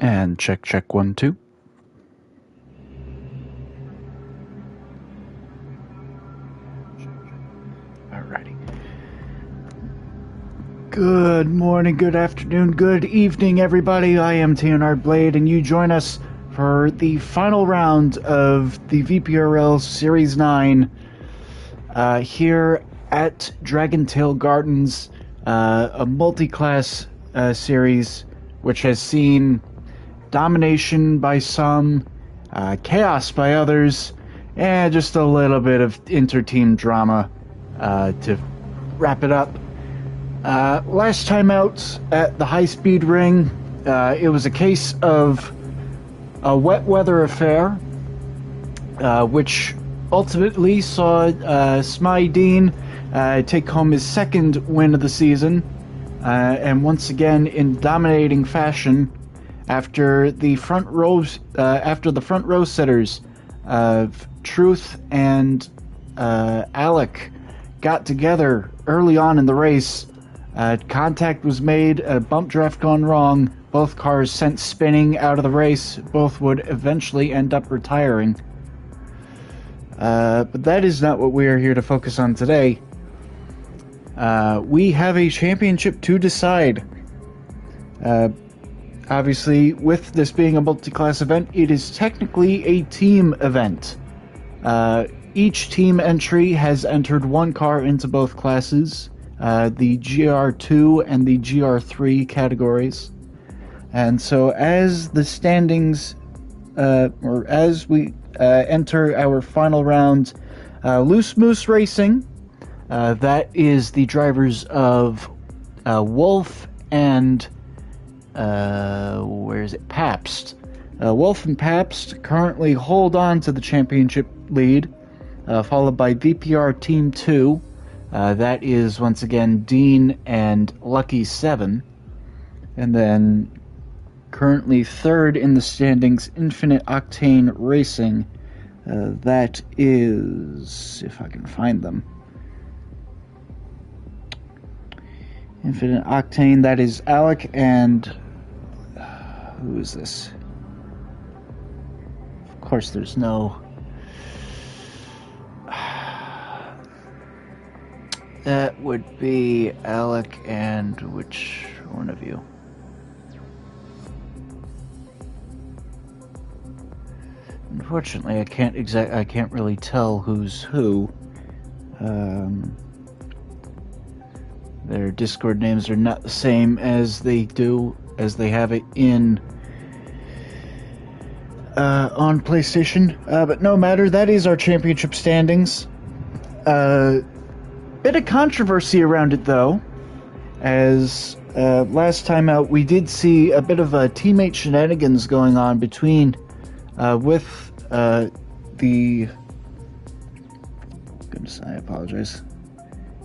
And check 1 2. Alrighty. Good morning, good afternoon, good evening, everybody. I am TNR Blade, and you join us for the final round of the VPRL Series 9 here at Dragontail Gardens, a multi-class series which has seen domination by some, chaos by others, and just a little bit of inter-team drama to wrap it up. Last time out at the high-speed ring, it was a case of a wet weather affair, which ultimately saw Smy Dean take home his second win of the season, and once again in dominating fashion after the front row sitters of Truth and Alec got together early on in the race. Contact was made, a bump draft gone wrong, both cars sent spinning out of the race, both would eventually end up retiring. But that is not what we are here to focus on today. We have a championship to decide. Obviously, with this being a multi-class event, it is technically a team event. Each team entry has entered one car into both classes, the GR2 and the GR3 categories. And so as the standings, or as we enter our final round, Loose Moose Racing, that is the drivers of Wolf and Pabst. Wolf and Pabst currently hold on to the championship lead, followed by VPR Team 2. That is, once again, Dean and Lucky 7. And then, currently third in the standings, Infinite Octane Racing. That is, if I can find them, Infinite Octane, that is Alec and... who is this? Of course there's no... That would be Alec and which one of you? Unfortunately, I can't really tell who's who. Their Discord names are not the same as they have it in on PlayStation. But no matter, that is our championship standings. Bit of controversy around it, though, as last time out we did see a bit of teammate shenanigans going on between with the... Goodness, I apologize.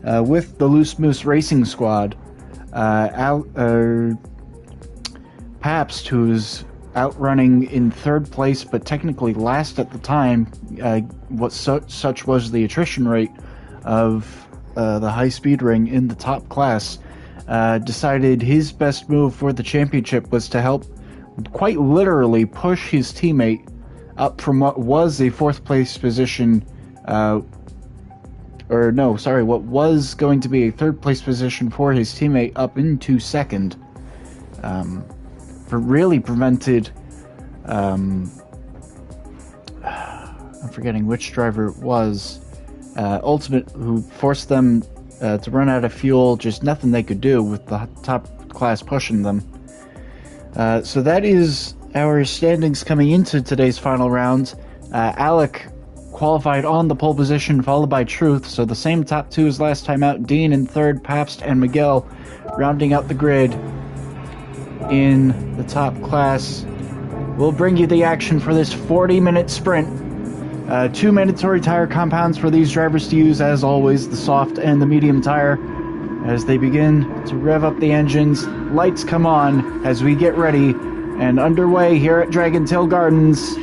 With the Loose Moose Racing Squad. Pabst, who's outrunning in third place, but technically last at the time, such was the attrition rate of the high-speed ring in the top class, decided his best move for the championship was to help quite literally push his teammate up from what was a fourth place position, what was going to be a third place position for his teammate up into second. Really prevented, I'm forgetting which driver it was, who forced them to run out of fuel, just nothing they could do with the top class pushing them. So that is our standings coming into today's final round. Alec qualified on the pole position, followed by Truth, so the same top two as last time out. Dean in third, Pabst and Miguel rounding out the grid in the top class. We'll bring you the action for this 40-minute sprint. 2 mandatory tire compounds for these drivers to use, as always, the soft and the medium tire. As they begin to rev up the engines, lights come on as we get ready and underway here at Dragontail Gardens.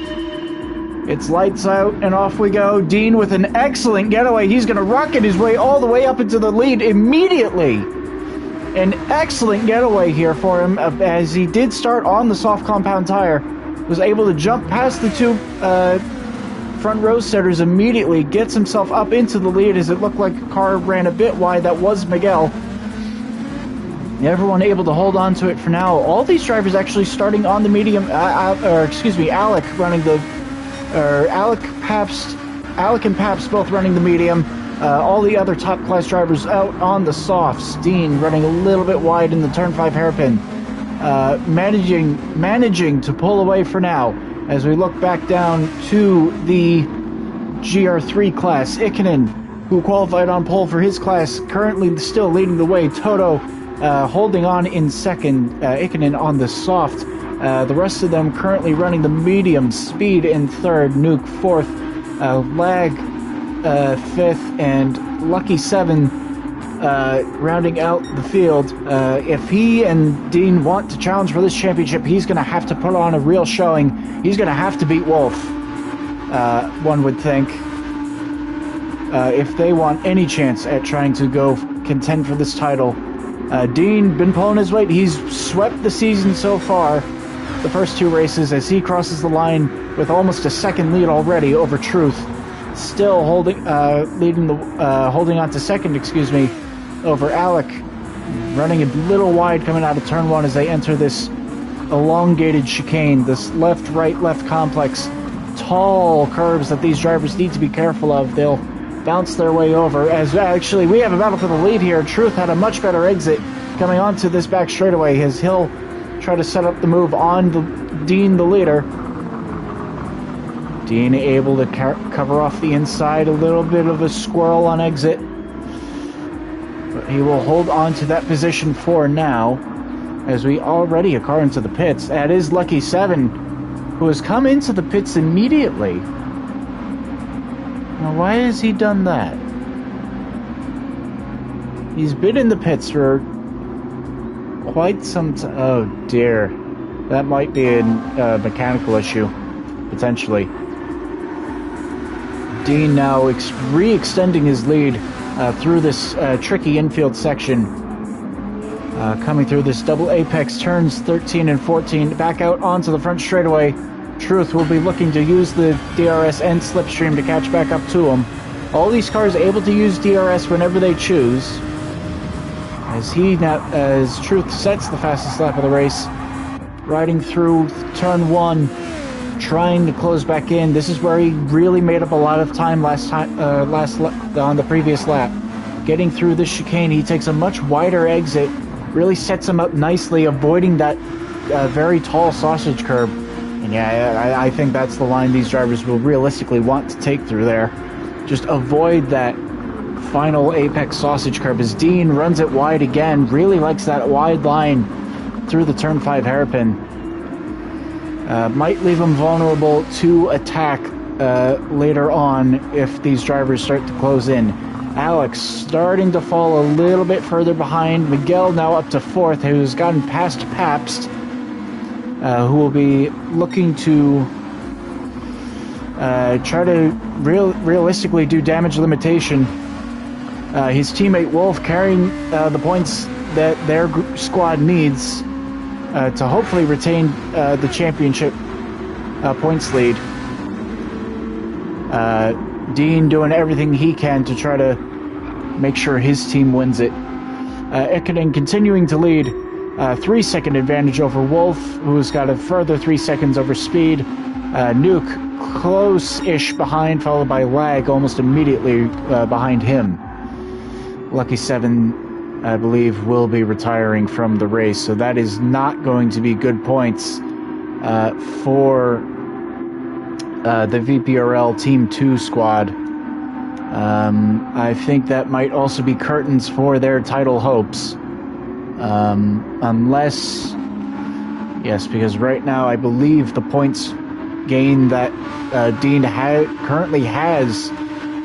It's lights out and off we go. Dean with an excellent getaway. He's going to rocket his way all the way up into the lead immediately. An excellent getaway here for him, as he did start on the soft compound tire. Was able to jump past the two front row setters immediately, gets himself up into the lead as it looked like a car ran a bit wide. That was Miguel. Everyone able to hold on to it for now. All these drivers actually starting on the medium, Alec running the, Alec and Pabst both running the medium. All the other top class drivers out on the softs. Dean running a little bit wide in the turn 5 hairpin. Managing to pull away for now as we look back down to the GR3 class. Ikonen, who qualified on pole for his class, currently still leading the way. Toto holding on in second. Ikonen on the soft. The rest of them currently running the medium. Speed in third. Nuke fourth. Lag fifth. And Lucky 7 rounding out the field. If he and Dean want to challenge for this championship, he's going to have to put on a real showing. He's going to have to beat Wolf, one would think, if they want any chance at trying to go contend for this title. Dean been pulling his weight. He's swept the season so far, the first two races, as he crosses the line with almost a second lead already over Truth. Still holding on to second, over Alec, running a little wide coming out of turn 1 as they enter this elongated chicane, this left complex, tall curves that these drivers need to be careful of. They'll bounce their way over, as actually we have a battle for the lead here. Truth had a much better exit coming onto this back straightaway as he'll try to set up the move on Dean, the leader. Dean able to cover off the inside, a little bit of a squirrel on exit. But he will hold on to that position for now, as we already a car into the pits. That is Lucky 7, who has come into the pits immediately. Now, why has he done that? He's been in the pits for quite some time. Oh dear. That might be a mechanical issue, potentially. Dean now re-extending his lead through this tricky infield section. Coming through this double apex, turns 13 and 14, back out onto the front straightaway. Truth will be looking to use the DRS and slipstream to catch back up to him. All these cars able to use DRS whenever they choose. As Truth sets the fastest lap of the race, riding through turn 1, trying to close back in. This is where he really made up a lot of time on the previous lap. Getting through this chicane, he takes a much wider exit, really sets him up nicely, avoiding that very tall sausage curb. And yeah, I think that's the line these drivers will realistically want to take through there. Just avoid that final apex sausage curb, as Dean runs it wide again. Really likes that wide line through the turn 5 hairpin. Might leave him vulnerable to attack later on if these drivers start to close in. Alex starting to fall a little bit further behind. Miguel now up to 4th, who's gotten past Pabst, who will be looking to try to realistically do damage limitation. His teammate Wolf carrying the points that their squad needs to hopefully retain the championship points lead. Dean doing everything he can to try to make sure his team wins it. Ikonen continuing to lead, 3-second advantage over Wolf, who's got a further 3 seconds over Speed. Nuke close-ish behind, followed by Lag almost immediately behind him. Lucky 7, I believe, will be retiring from the race, so that is not going to be good points for the VPRL Team 2 squad. I think that might also be curtains for their title hopes. Unless... Yes, because right now I believe the points gain that Dean currently has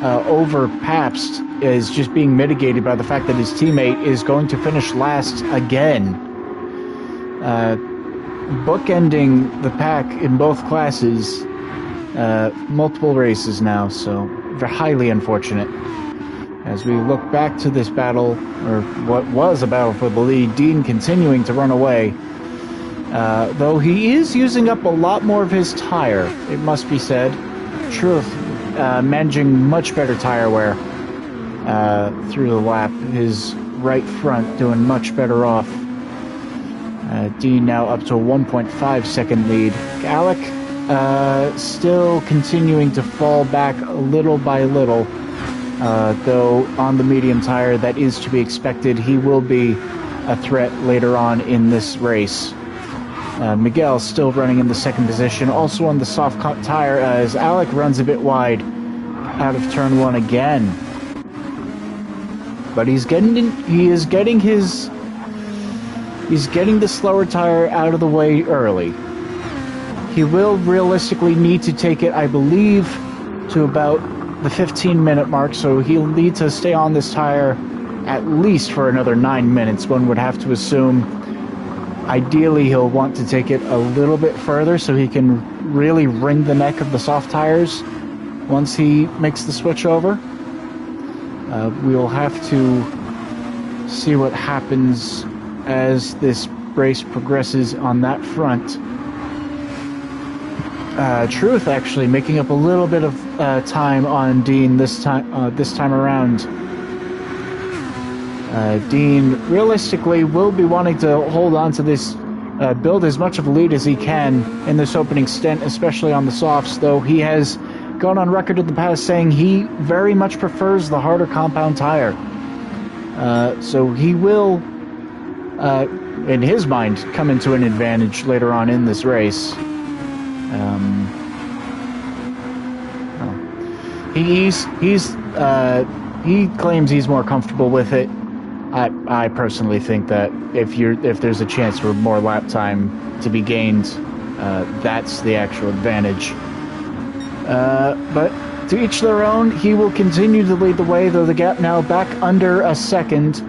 over Pabst is just being mitigated by the fact that his teammate is going to finish last again. Bookending the pack in both classes, multiple races now, so highly unfortunate. As we look back to this battle, or what was a battle for the lead, Dean continuing to run away. Though he is using up a lot more of his tire, it must be said. Truth managing much better tire wear through the lap. His right front doing much better off. Dean now up to a 1.5 second lead. Alec still continuing to fall back little by little. Though on the medium tire, that is to be expected. He will be a threat later on in this race. Miguel still running in the second position, also on the soft tire as Alec runs a bit wide out of turn one again. But he's getting the slower tire out of the way early. He will realistically need to take it, I believe, to about the 15-minute mark, so he'll need to stay on this tire at least for another 9 minutes, one would have to assume. Ideally, he'll want to take it a little bit further so he can really wring the neck of the soft tires once he makes the switch over. We'll have to see what happens as this race progresses on that front. Truth actually making up a little bit of time on Dean this time around. Dean realistically will be wanting to hold on to this, build as much of a lead as he can in this opening stint, especially on the softs, though he has gone on record in the past saying he very much prefers the harder compound tire. So he will, in his mind, come into an advantage later on in this race. He claims he's more comfortable with it. I personally think that if there's a chance for more lap time to be gained, that's the actual advantage. But to each their own. He will continue to lead the way, though the gap now back under a second.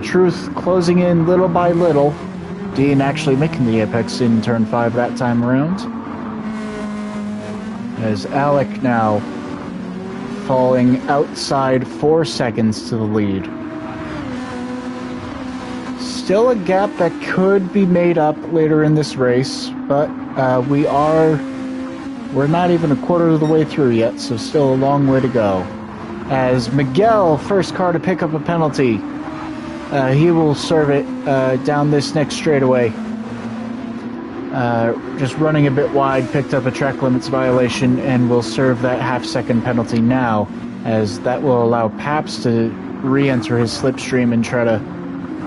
Truth closing in little by little. Dean actually making the apex in turn 5 that time around. As Alec now falling outside 4 seconds to the lead. Still a gap that could be made up later in this race, but we're not even a quarter of the way through yet, so still a long way to go. As Miguel, first car to pick up a penalty, he will serve it down this next straightaway. Just running a bit wide, picked up a track limits violation, and will serve that half-second penalty now, as that will allow Paps to re-enter his slipstream and try to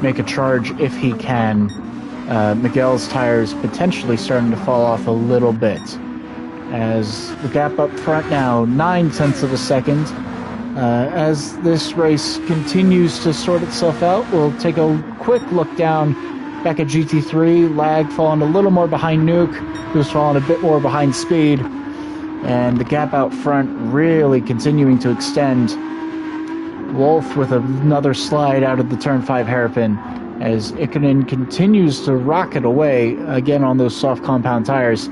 make a charge if he can. Miguel's tires potentially starting to fall off a little bit, as the gap up front now 0.9 of a second. As this race continues to sort itself out, we'll take a quick look down back at GT3. Lag falling a little more behind Nuke, who's falling a bit more behind Speed, and the gap out front really continuing to extend. Wolf with another slide out of the turn 5 hairpin, as Ikonen continues to rocket away again on those soft compound tires.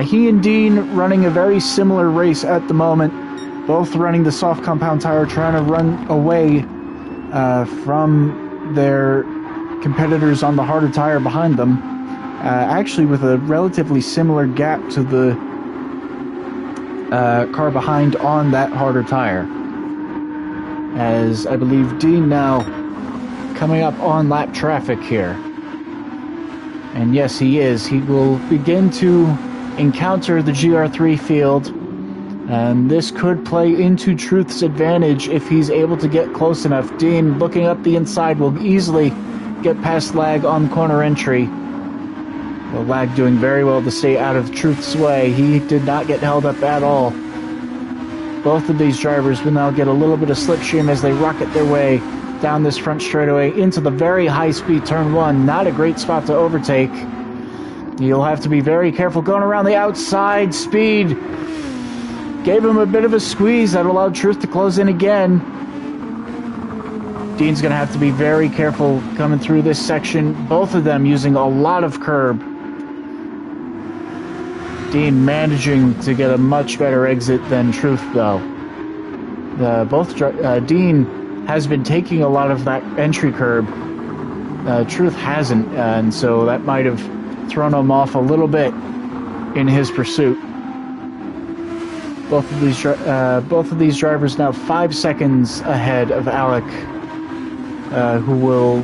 He and Dean running a very similar race at the moment, both running the soft compound tire, trying to run away from their competitors on the harder tire behind them, actually with a relatively similar gap to the car behind on that harder tire. As I believe Dean now coming up on lap traffic here. And yes, he is. He will begin to encounter the GR3 field, and this could play into Truth's advantage if he's able to get close enough. Dean, looking up the inside, will easily get past Lag on corner entry. The Lag doing very well to stay out of Truth's way. He did not get held up at all. Both of these drivers will now get a little bit of slipstream as they rocket their way down this front straightaway into the very high-speed turn 1. Not a great spot to overtake. You'll have to be very careful going around the outside. Speed gave him a bit of a squeeze that allowed Truth to close in again. Dean's going to have to be very careful coming through this section. Both of them using a lot of curb. Dean managing to get a much better exit than Truth, though. Dean has been taking a lot of that entry curb. Truth hasn't, and so that might have thrown him off a little bit in his pursuit. Both of these drivers now 5 seconds ahead of Alec, who will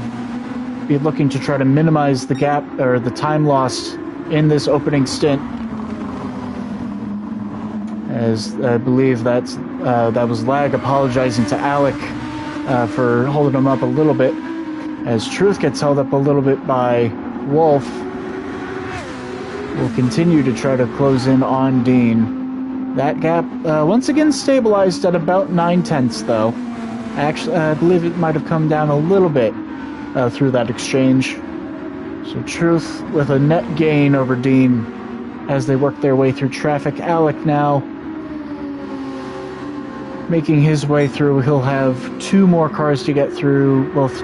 be looking to try to minimize the gap or the time lost in this opening stint. As I believe that was Lag apologizing to Alec for holding him up a little bit. As Truth gets held up a little bit by Wolf, will continue to try to close in on Dean. That gap once again stabilized at about 9/10, though. Actually, I believe it might have come down a little bit through that exchange. So Truth with a net gain over Dean as they work their way through traffic. Alec now making his way through. He'll have 2 more cars to get through, both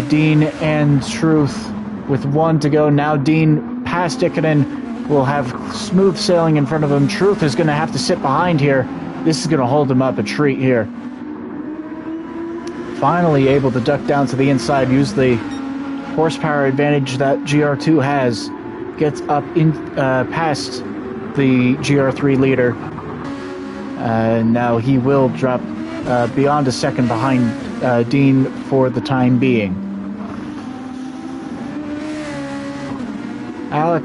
Dean and Truth, with 1 to go. Now Dean past Ikonen will have smooth sailing in front of him. Truth is going to have to sit behind here. This is going to hold him up a treat here. Finally able to duck down to the inside, use the horsepower advantage that GR2 has. Gets up in past the GR3 leader. Now he will drop beyond a second behind Dean for the time being. Alec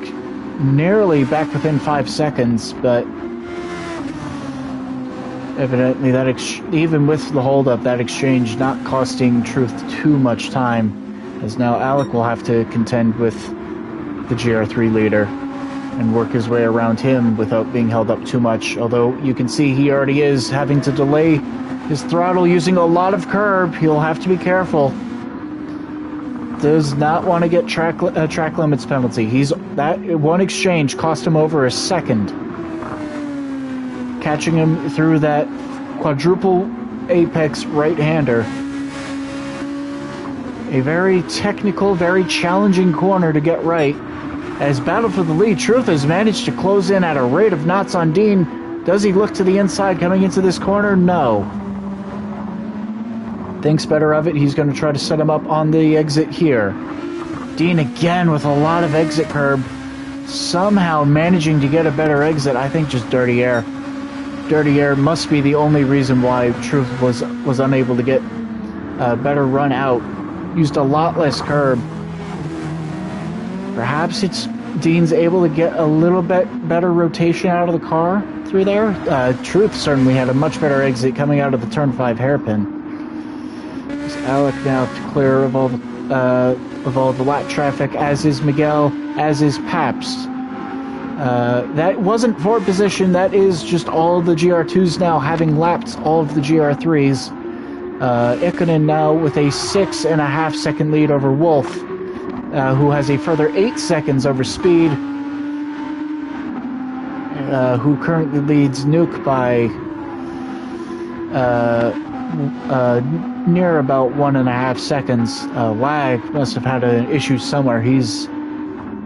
narrowly back within 5 seconds, but evidently that even with the holdup, that exchange not costing Truth too much time, as now Alec will have to contend with the GR3 leader and work his way around him without being held up too much, although you can see he already is having to delay his throttle using a lot of curb. He'll have to be careful. Does not want to get track limits penalty. That one exchange cost him over a second, catching him through that quadruple apex right-hander. A very technical, very challenging corner to get right. As battle for the lead, Truth has managed to close in at a rate of knots on Dean. Does he look to the inside coming into this corner? No. Thinks better of it. He's going to try to set him up on the exit here. Dean again with a lot of exit curb. Somehow managing to get a better exit. I think just dirty air. Dirty air must be the only reason why Truth was unable to get a better run out. Used a lot less curb. Perhaps it's Dean's able to get a little bit better rotation out of the car through there. Truth certainly had a much better exit coming out of the turn 5 hairpin. It's Alec now clear of all the lap traffic, as is Miguel, as is Pabst. That wasn't forward position. That is just all the GR2s now having lapped all of the GR3s. Ikonen now with a 6.5 second lead over Wolf, who has a further 8 seconds over Speed, who currently leads Nuke by near about 1.5 seconds. Lag must have had an issue somewhere. He's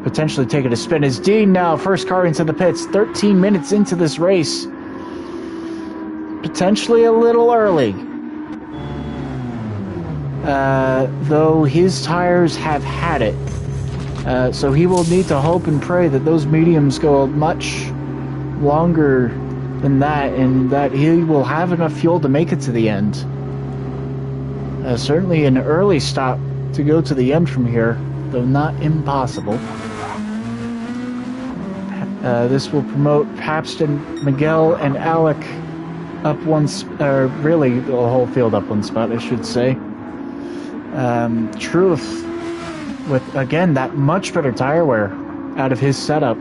potentially taking a spin. As Dean now, first car into the pits, 13 minutes into this race. Potentially a little early. Though his tires have had it. So he will need to hope and pray that those mediums go much longer than that, and that he will have enough fuel to make it to the end. Certainly an early stop to go to the end from here, though not impossible. This will promote Pabst and Miguel and Alec up really the whole field up one spot, I should say. Truth with, again, that much better tire wear out of his setup.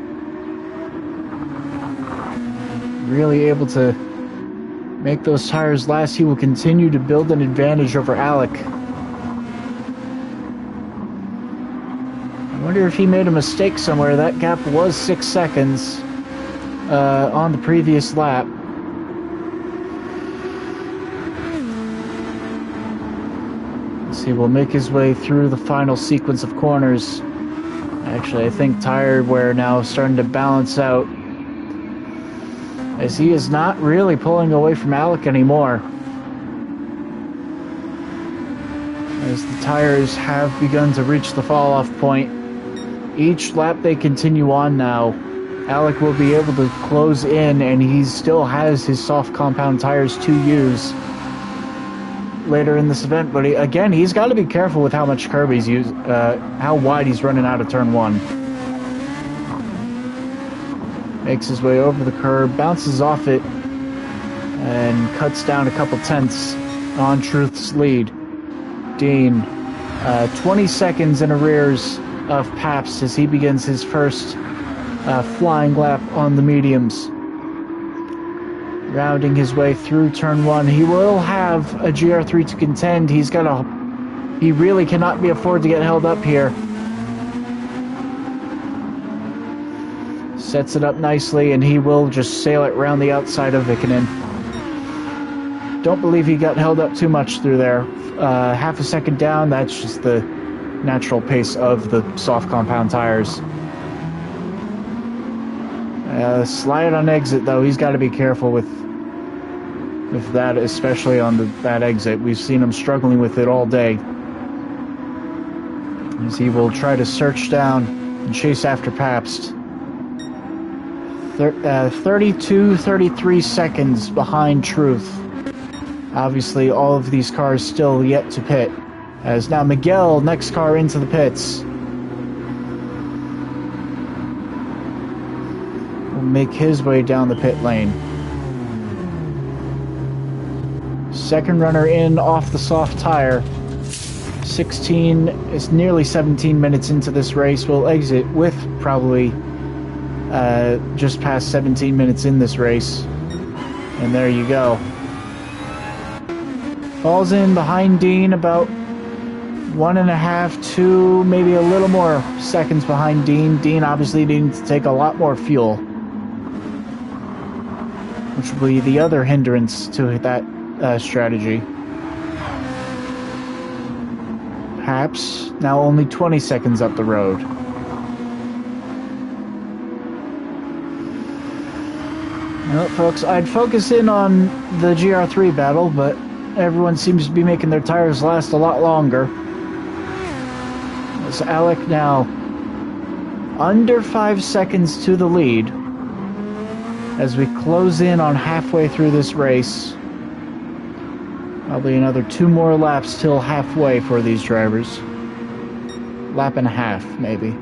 Really able to make those tires last. He will continue to build an advantage over Alec. I wonder if he made a mistake somewhere. That gap was 6 seconds on the previous lap. He will make his way through the final sequence of corners. Actually, I think tire wear now starting to balance out, as he is not really pulling away from Alec anymore. as the tires have begun to reach the fall-off point. Each lap they continue on now, Alec will be able to close in, and he still has his soft compound tires to use later in this event. But again, he's got to be careful with how much curb he's how wide he's running out of turn 1. Makes his way over the curb, bounces off it, and cuts down a couple tenths on Truth's lead. Dean, 20 seconds in arrears of Pabst as he begins his first flying lap on the mediums. Rounding his way through turn 1, he will have a GR3 to contend. He really cannot be afford to get held up here. Sets it up nicely, and he will just sail it around the outside of Vikinen. Don't believe he got held up too much through there. Half a second down, that's just the natural pace of the soft compound tires. Slide on exit, though, he's got to be careful with that, especially on that exit. We've seen him struggling with it all day, as he will try to search down and chase after Pabst. 33 seconds behind Truth. Obviously, all of these cars still yet to pit. As now Miguel, next car into the pits, will make his way down the pit lane. Second runner in off the soft tire. 16 is nearly 17 minutes into this race. Will exit with probably just past 17 minutes in this race. And there you go. Falls in behind Dean, about 1.5, 2, maybe a little more seconds behind Dean. Dean obviously needing to take a lot more fuel, which will be the other hindrance to that strategy. Perhaps now only 20 seconds up the road. Well, folks, I'd focus in on the GR3 battle, but everyone seems to be making their tires last a lot longer. As Alec now under 5 seconds to the lead as we close in on halfway through this race. Probably another 2 more laps till halfway for these drivers. Lap and a half, maybe.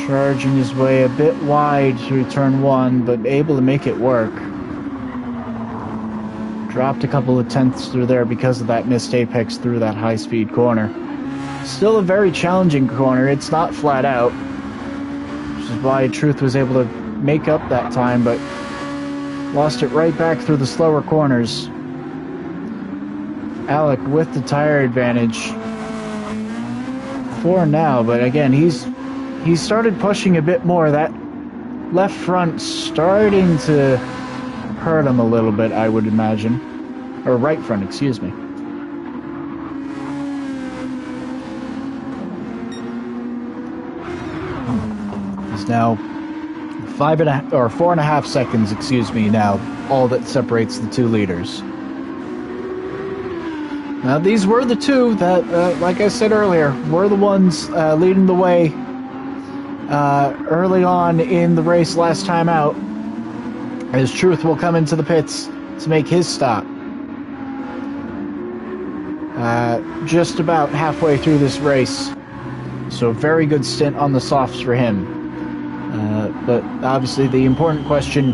Charging his way a bit wide through turn 1, but able to make it work. Dropped a couple of tenths through there because of that missed apex through that high-speed corner. Still a very challenging corner. It's not flat out, which is why Truth was able to make up that time, but lost it right back through the slower corners. Alec with the tire advantage for now, but again, he started pushing a bit more. That left front starting to hurt him a little bit, I would imagine. Or right front, excuse me. It's now 4.5 seconds, excuse me, now, all that separates the two leaders. Now, these were the two that, like I said earlier, were the ones leading the way early on in the race last time out, as Truth will come into the pits to make his stop. Just about halfway through this race, so very good stint on the softs for him. But obviously the important question,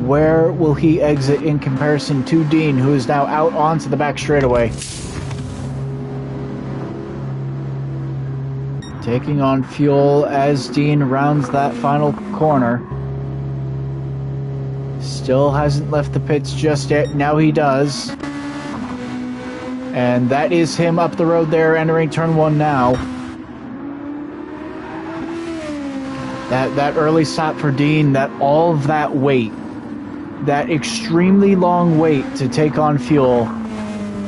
where will he exit in comparison to Dean, who is now out onto the back straightaway? Taking on fuel as Dean rounds that final corner. Still hasn't left the pits just yet. Now he does. And that is him up the road there, entering turn 1 now. That early stop for Dean, all of that weight, that extremely long wait to take on fuel,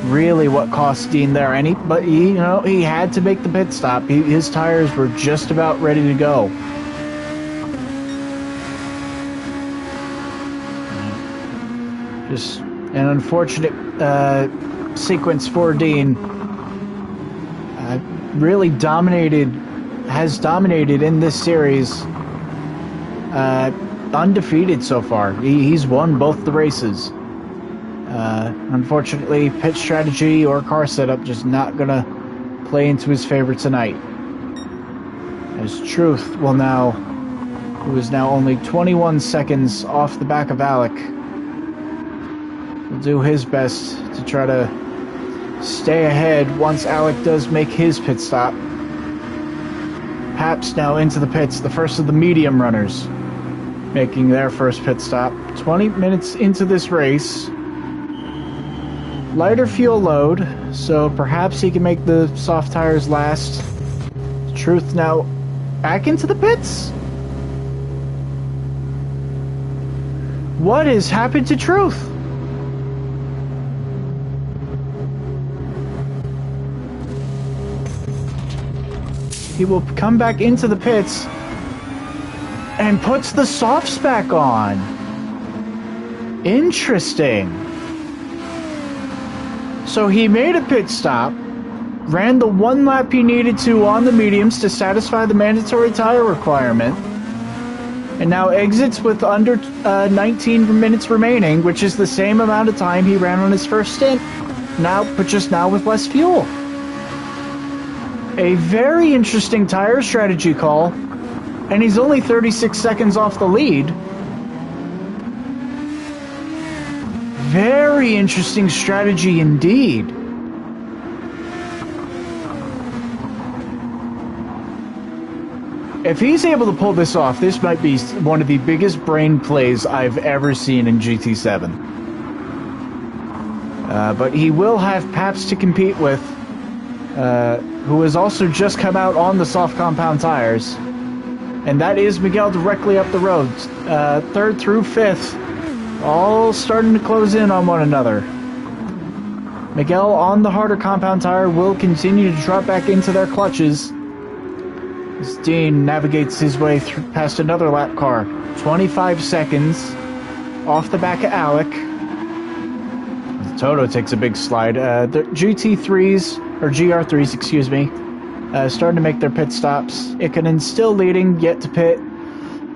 really what cost Dean there. But he had to make the pit stop. His tires were just about ready to go. Just An unfortunate sequence for Dean. Really has dominated in this series. Undefeated so far. He's won both the races. Unfortunately, pit strategy or car setup just not gonna play into his favor tonight. As Truth who is now only 21 seconds off the back of Alec, will do his best to try to stay ahead once Alec does make his pit stop. Paps now into the pits, the first of the medium runners, making their first pit stop. 20 minutes into this race. Lighter fuel load, so perhaps he can make the soft tires last. Truth now back into the pits? What has happened to Truth? He will come back into the pits and puts the softs back on. Interesting. So he made a pit stop, ran the one lap he needed to on the mediums to satisfy the mandatory tire requirement, and now exits with under 19 minutes remaining, which is the same amount of time he ran on his first stint, but just now with less fuel. A very interesting tire strategy call, and he's only 36 seconds off the lead. Very interesting strategy indeed. If he's able to pull this off, this might be one of the biggest brain plays I've ever seen in GT7. But he will have Paps to compete with, who has also just come out on the soft compound tires. And that is Miguel directly up the road. Third through fifth, all starting to close in on one another. Miguel on the harder compound tire will continue to drop back into their clutches as Dean navigates his way past another lap car. 25 seconds off the back of Alec. Toto takes a big slide. The GT3s, or GR3s, excuse me, starting to make their pit stops. Ikonen still leading, yet to pit.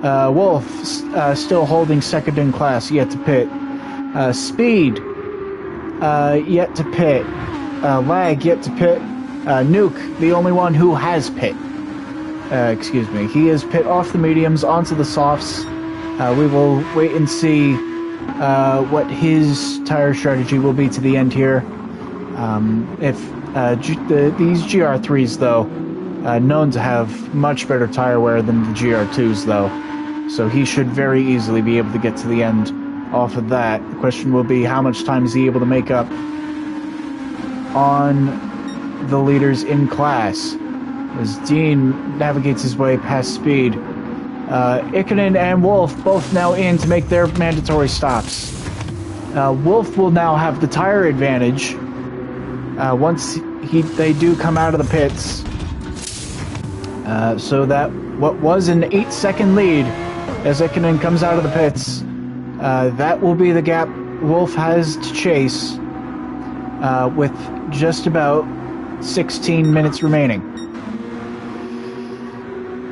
Wolf still holding second in class, yet to pit. Speed, yet to pit. Lag, yet to pit. Nuke, the only one who has pit. Excuse me. He is pit off the mediums onto the softs. We will wait and see what his tire strategy will be to the end here. These GR3s, though, known to have much better tire wear than the GR2s, though. So he should very easily be able to get to the end off of that. The question will be, how much time is he able to make up on the leaders in class? As Dean navigates his way past Speed. Ikonen and Wolf both now in to make their mandatory stops. Wolf will now have the tire advantage once they do come out of the pits. So that what was an 8-second lead as Ikonen comes out of the pits, that will be the gap Wolf has to chase with just about 16 minutes remaining.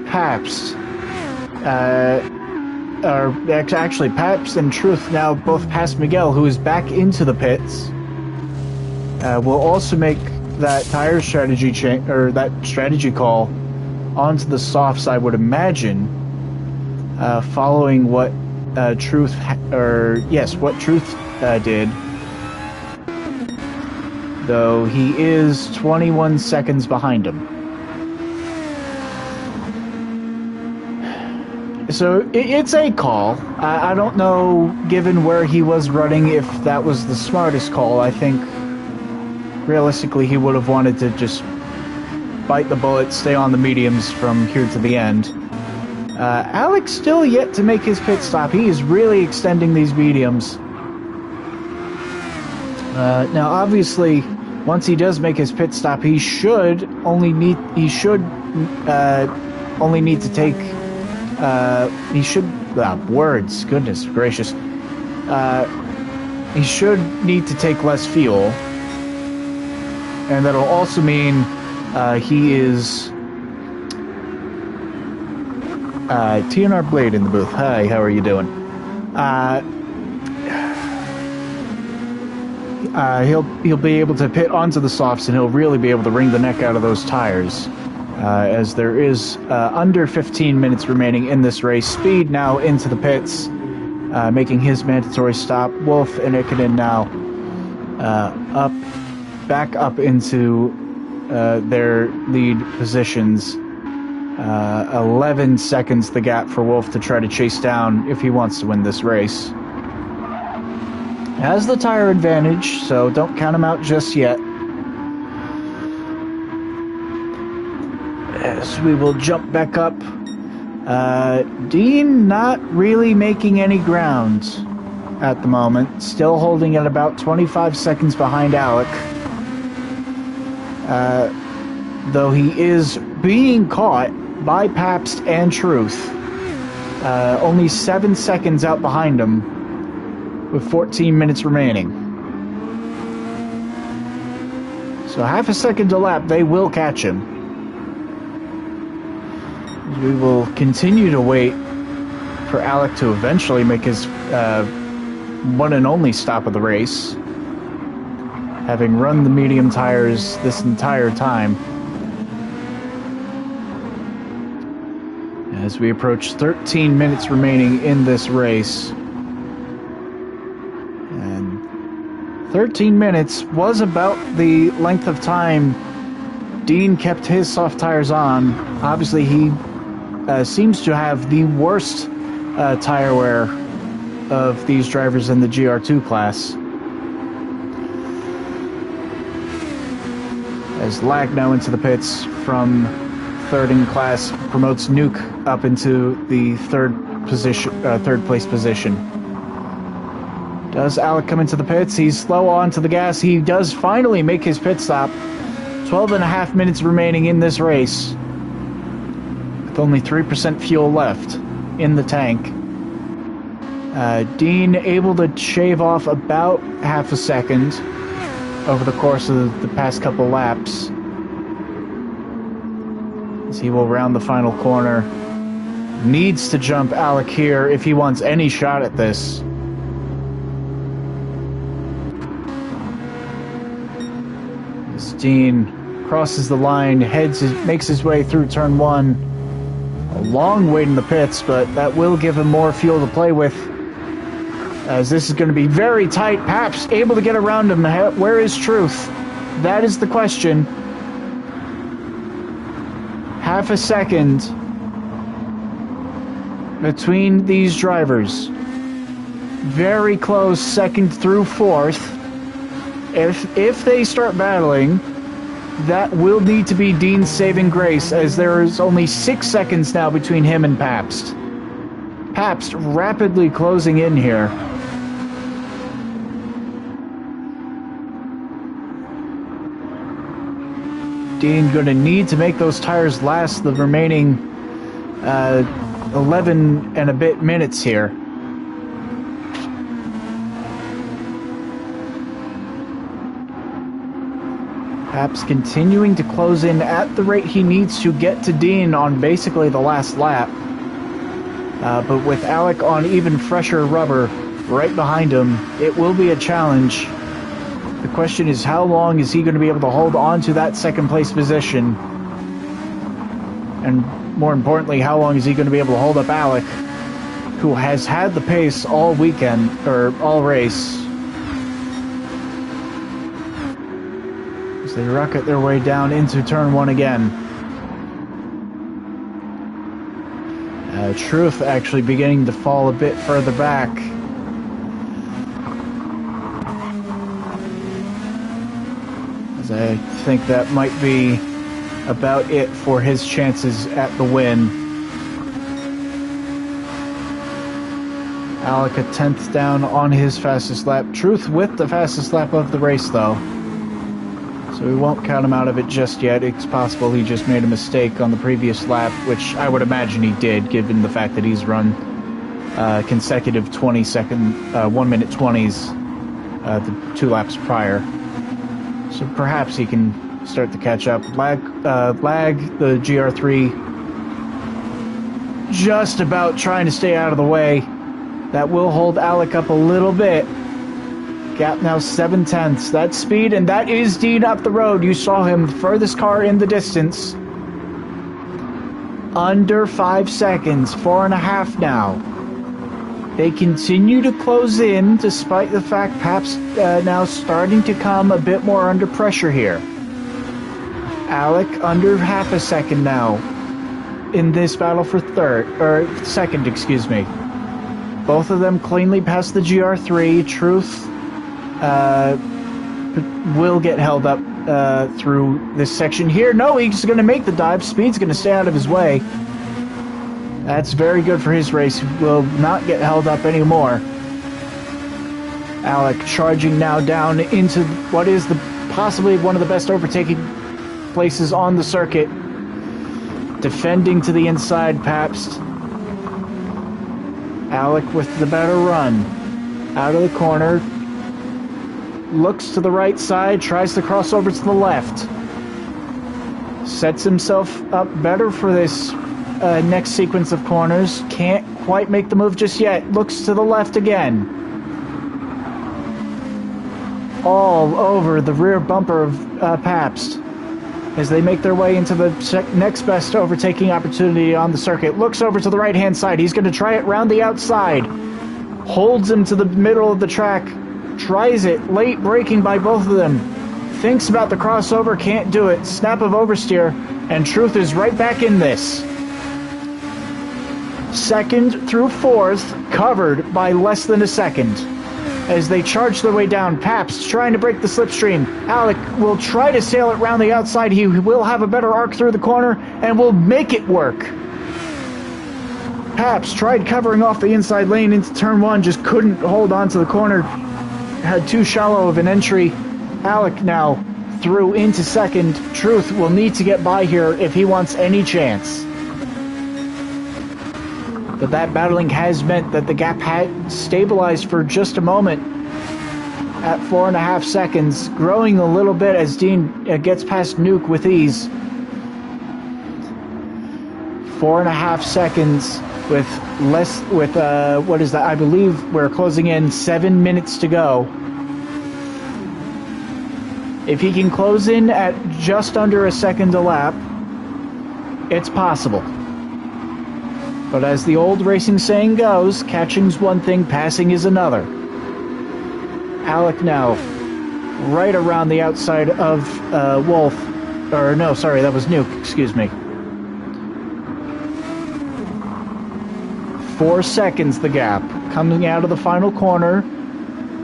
Paps, actually Paps and Truth now both past Miguel, who is back into the pits. Will also make that tire strategy that strategy call onto the softs, I would imagine, following what Truth did. Though he is 21 seconds behind him. So it's a call. I don't know, given where he was running, if that was the smartest call. I think realistically he would have wanted to just bite the bullet, stay on the mediums from here to the end. Alex still yet to make his pit stop. He is really extending these mediums. Now obviously, once he does make his pit stop, he should only need to take he should need to take less fuel. And that'll also mean he is... TNR Blade in the booth. Hi, how are you doing? He'll be able to pit onto the softs, and he'll really be able to wring the neck out of those tires. As there is under 15 minutes remaining in this race. Speed now into the pits, making his mandatory stop. Wolf and Ikanin now back up into their lead positions. 11 seconds the gap for Wolf to try to chase down if he wants to win this race. Has the tire advantage, so don't count him out just yet. As we will jump back up. Dean not really making any ground at the moment. Still holding at about 25 seconds behind Alec. Though he is being caught by Pabst and Truth. Only 7 seconds out behind him with 14 minutes remaining. So half a second a lap, they will catch him. We will continue to wait for Alec to eventually make his one and only stop of the race, having run the medium tires this entire time. As we approach 13 minutes remaining in this race. And 13 minutes was about the length of time Dean kept his soft tires on. Obviously, he seems to have the worst tire wear of these drivers in the GR2 class. As Lag now into the pits from third in class, promotes Nuke up into the third place position. Does Alec come into the pits? He's slow onto the gas. He does finally make his pit stop. 12 and a half minutes remaining in this race, with only 3% fuel left in the tank. Dean able to shave off about half a second over the course of the past couple laps. As he will round the final corner. Needs to jump Alec here if he wants any shot at this. As Dean crosses the line, makes his way through turn one. A long wait in the pits, but that will give him more fuel to play with, as this is going to be very tight. Pabst able to get around him. Where is Truth? That is the question. Half a second between these drivers. Very close, second through fourth. If they start battling, that will need to be Dean's saving grace, as there is only 6 seconds now between him and Pabst. Pabst rapidly closing in here. Dean going to need to make those tires last the remaining 11 and a bit minutes here. Pabst continuing to close in at the rate he needs to get to Dean on basically the last lap. But with Alec on even fresher rubber right behind him, it will be a challenge. The question is, how long is he going to be able to hold on to that second place position? And more importantly, how long is he going to be able to hold up Alec, who has had the pace all weekend, or all race? As they rocket their way down into turn one again. Truth actually beginning to fall a bit further back. As I think that might be about it for his chances at the win. Alec a 10th down on his fastest lap. Truth with the fastest lap of the race, though. So we won't count him out of it just yet. It's possible he just made a mistake on the previous lap, which I would imagine he did, given the fact that he's run consecutive 1 minute 20s the 2 laps prior. So perhaps he can start to catch up. Lag the GR3 just about trying to stay out of the way. That will hold Alec up a little bit. Gap now 7/10. That's speed, and that is Dean up the road. You saw him, furthest car in the distance. Under 5 seconds, 4.5 now. They continue to close in, despite the fact Pabst now starting to come a bit more under pressure here. Alec under half a second now in this battle for second, excuse me. Both of them cleanly past the GR3. Truth will get held up through this section here. No, he's going to make the dive. Speed's going to stay out of his way. That's very good for his race. He will not get held up anymore. Alec charging now down into what is possibly one of the best overtaking places on the circuit. Defending to the inside, Pabst. Alec with the better run. Out of the corner. Looks to the right side, tries to cross over to the left. Sets himself up better for this next sequence of corners. Can't quite make the move just yet. Looks to the left again. All over the rear bumper of Pabst as they make their way into the next best overtaking opportunity on the circuit. Looks over to the right-hand side. He's going to try it round the outside. Holds him to the middle of the track. Tries it. Late braking by both of them. Thinks about the crossover. Can't do it. Snap of oversteer. And Truth is right back in this. Second through fourth, covered by less than a second. As they charge their way down, Pabst trying to break the slipstream. Alec will try to sail it round the outside. He will have a better arc through the corner and will make it work. Pabst tried covering off the inside lane into turn 1, just couldn't hold on to the corner. Had too shallow of an entry. Alec now through into second. Truth will need to get by here if he wants any chance. But that battling has meant that the gap had stabilized for just a moment at 4.5 seconds, growing a little bit as Dean gets past Nuke with ease. 4.5 seconds with what is that? I believe we're closing in 7 minutes to go. If he can close in at just under a second a lap, it's possible. But as the old racing saying goes, catching's one thing, passing is another. Alec now right around the outside of Wolf. Or no, sorry, that was Nuke, excuse me. 4 seconds the gap. Coming out of the final corner.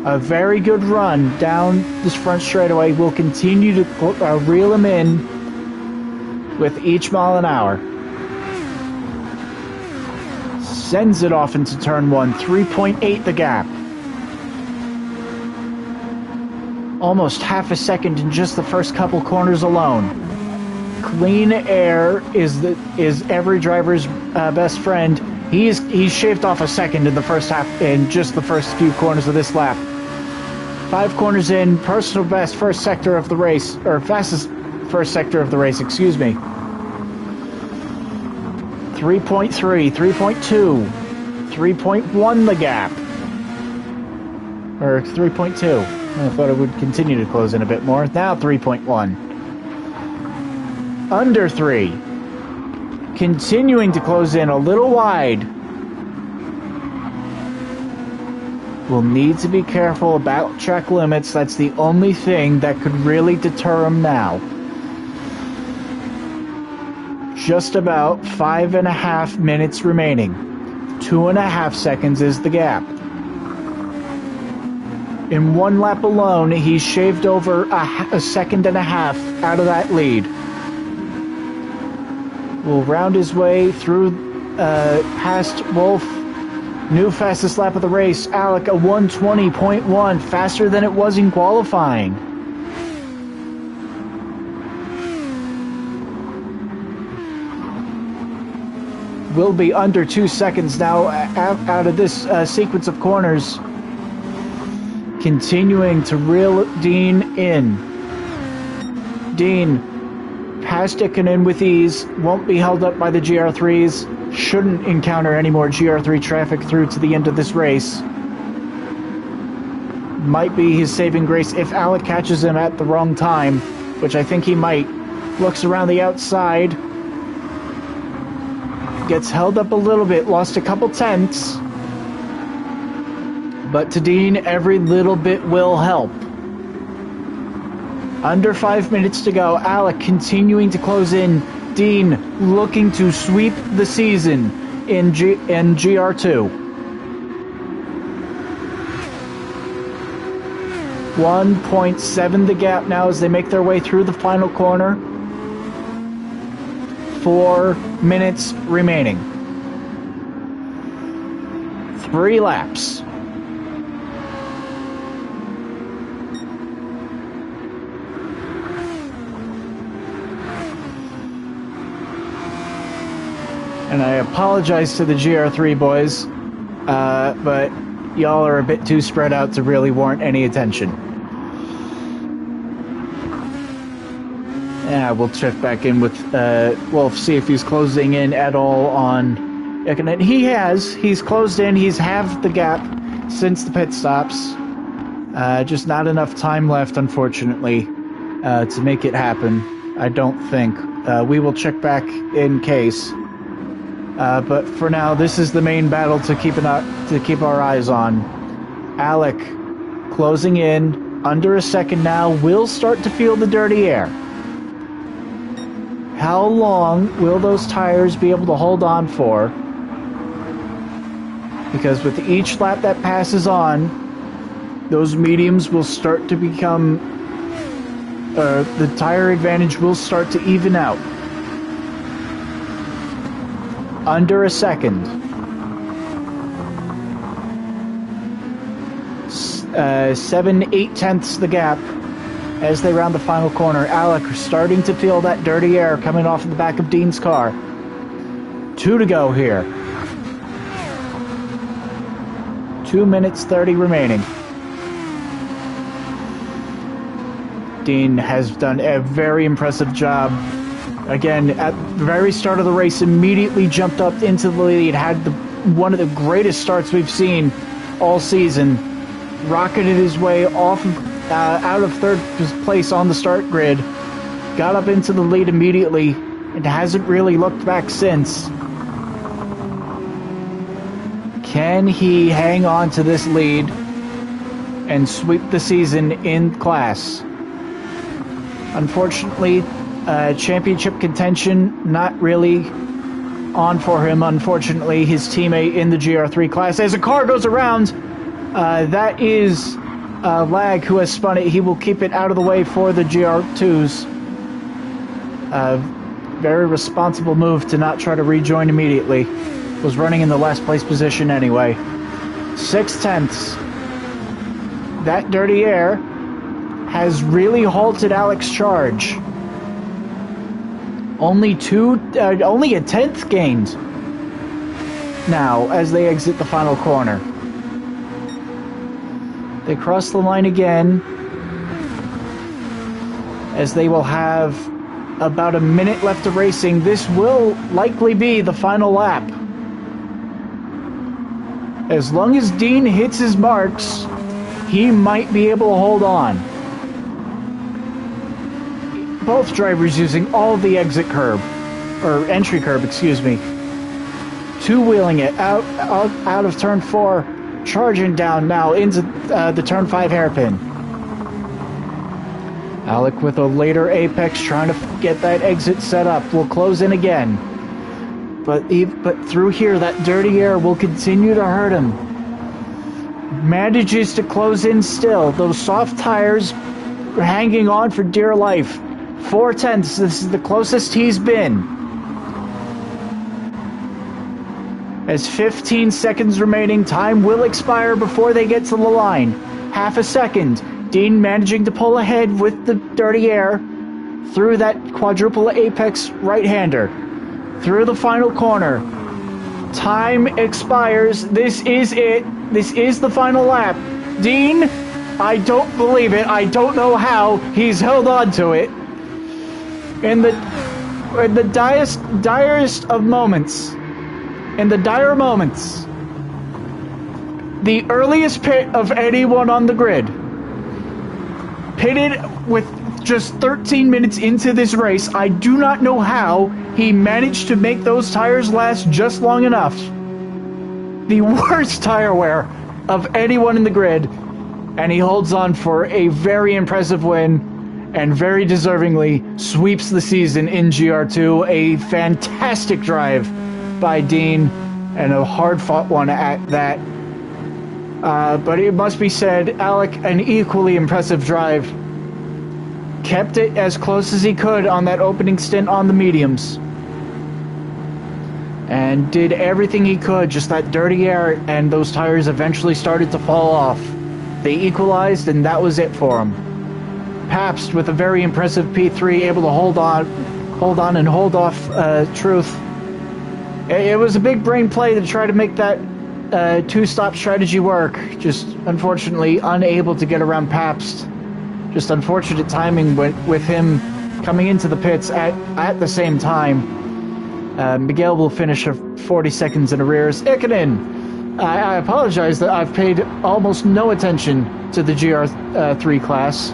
A very good run down this front straightaway. Will continue to reel him in with each mile an hour. Sends it off into turn 1. 3.8 the gap. Almost half a second in just the first couple corners alone. Clean air is every driver's best friend. He's shaved off a second in the first half, in just the first few corners of this lap. 5 corners in, personal best first sector of the race, or fastest first sector of the race, excuse me. 3.3, 3.2, 3.1 the gap. Or 3.2. I thought it would continue to close in a bit more. Now 3.1. Under 3. Continuing to close in a little wide. We'll need to be careful about track limits. That's the only thing that could really deter him now. Just about 5.5 minutes remaining. 2.5 seconds is the gap. In 1 lap alone, he's shaved over a second and a half out of that lead. Will round his way through past Wolf. New fastest lap of the race. Alec, a 1:20.1, faster than it was in qualifying. Will be under 2 seconds now out of this sequence of corners. continuing to reel Dean in. Dean, past Ikonen with ease, won't be held up by the GR3s, shouldn't encounter any more GR3 traffic through to the end of this race. Might be his saving grace if Alec catches him at the wrong time, which I think he might. Looks around the outside, gets held up a little bit, lost a couple tenths, but to Dean, every little bit will help. Under 5 minutes to go, Alec continuing to close in, Dean looking to sweep the season in GR2. 1.7 the gap now as they make their way through the final corner. 4 minutes remaining. 3 laps. And I apologize to the GR3 boys, but y'all are a bit too spread out to really warrant any attention. Yeah, we'll check back in with Wolf, see if he's closing in at all on Ikonen. He has. He's closed in. He's halved the gap since the pit stops. Just not enough time left, unfortunately, to make it happen, I don't think. We will check back in case. But for now, this is the main battle to keep our eyes on. Alec closing in, under a second now, will start to feel the dirty air. How long will those tires be able to hold on for? Because with each lap that passes on, those mediums will start to become... the tire advantage will start to even out. Under a second. 7-8 tenths the gap as they round the final corner. Alec starting to feel that dirty air coming off of the back of Dean's car. 2 to go here. 2 minutes 30 remaining. Dean has done a very impressive job. Again, at the very start of the race, immediately jumped up into the lead, had one of the greatest starts we've seen all season. Rocketed his way off out of third place on the start grid, got up into the lead immediately, and hasn't really looked back since. Can he hang on to this lead and sweep the season in class? Unfortunately, championship contention not really on for him. Unfortunately, his teammate in the GR3 class, as a car goes around, that is Lag who has spun it. He will keep it out of the way for the GR2s. Very responsible move to not try to rejoin immediately. Was running in the last place position anyway. 6 tenths. That dirty air has really halted Alec's charge. Only a tenth gained now as they exit the final corner. They cross the line again as they will have about a minute left of racing. This will likely be the final lap. As long as Dean hits his marks, he might be able to hold on. Both drivers using all of the exit curb, or entry curb, excuse me. Two-wheeling it out of turn 4, charging down now into the turn 5 hairpin. Alec with a later apex trying to get that exit set up. Will close in again. But through here, that dirty air will continue to hurt him. Manages to close in still. Those soft tires are hanging on for dear life. 4 tenths. This is the closest he's been. As 15 seconds remaining, time will expire before they get to the line. Half a second. Dean managing to pull ahead with the dirty air through that quadruple apex right-hander. Through the final corner. Time expires. This is it. This is the final lap. Dean I don't believe it. I don't know how he's held on to it. In the direst of moments, in the dire moments, the earliest pit of anyone on the grid, pitted with just 13 minutes into this race. I do not know how he managed to make those tires last just long enough. The worst tire wear of anyone in the grid, and he holds on for a very impressive win and very deservingly sweeps the season in GR2. A fantastic drive by Dean, and a hard-fought one at that. But it must be said, Alec, an equally impressive drive. Kept it as close as he could on that opening stint on the mediums. And did everything he could, just that dirty air, and those tires eventually started to fall off. They equalized, and that was it for him. Pabst with a very impressive P3, able to hold on and hold off Truth. It was a big brain play to try to make that two-stop strategy work. Just unfortunately unable to get around Pabst. Just unfortunate timing with him coming into the pits at the same time. Miguel will finish 40 seconds in arrears. Ikonen, I apologize that I've paid almost no attention to the GR3 class.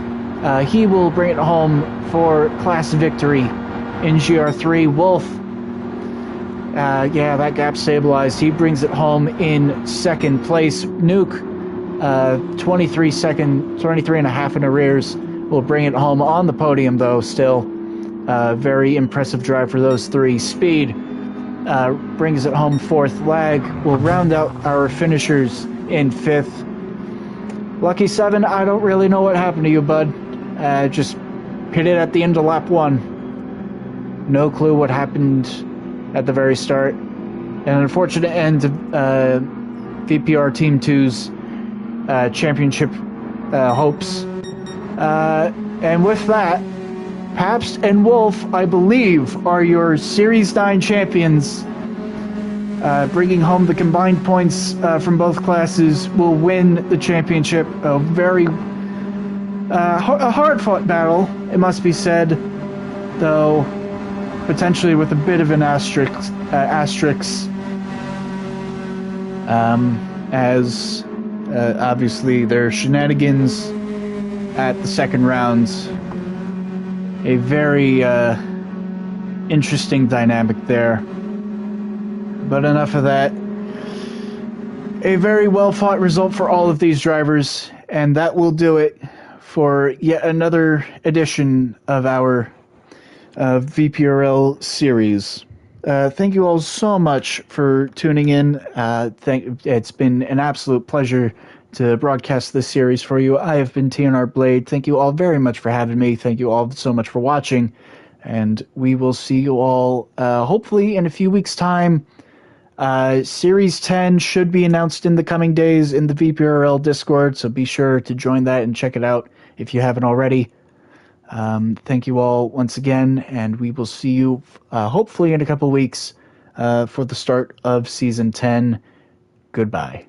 He will bring it home for class victory in GR3. Wolf, yeah, that gap stabilized. He brings it home in second place. Nuke, 23 and a half in arrears, will bring it home on the podium, though, still. Very impressive drive for those three. Speed brings it home fourth. Lag will round out our finishers in fifth. Lucky 7, I don't really know what happened to you, bud. Just hit it at the end of lap 1. No clue what happened at the very start. An unfortunate end of VPR Team 2's championship hopes. And with that, Pabst and Wolf, I believe, are your Series 9 champions. Bringing home the combined points from both classes will win the championship. A very hard-fought battle, it must be said, though potentially with a bit of an asterisk, as obviously there are shenanigans at the second round. A very interesting dynamic there. But enough of that. A very well-fought result for all of these drivers, and that will do it for yet another edition of our VPRL series. Thank you all so much for tuning in. It's been an absolute pleasure to broadcast this series for you. I have been TNR Blade. Thank you all very much for having me. Thank you all so much for watching. And we will see you all hopefully in a few weeks' time. Series 10 should be announced in the coming days in the VPRL Discord, so be sure to join that and check it out if you haven't already. Thank you all once again, and we will see you hopefully in a couple weeks for the start of Season 10. Goodbye.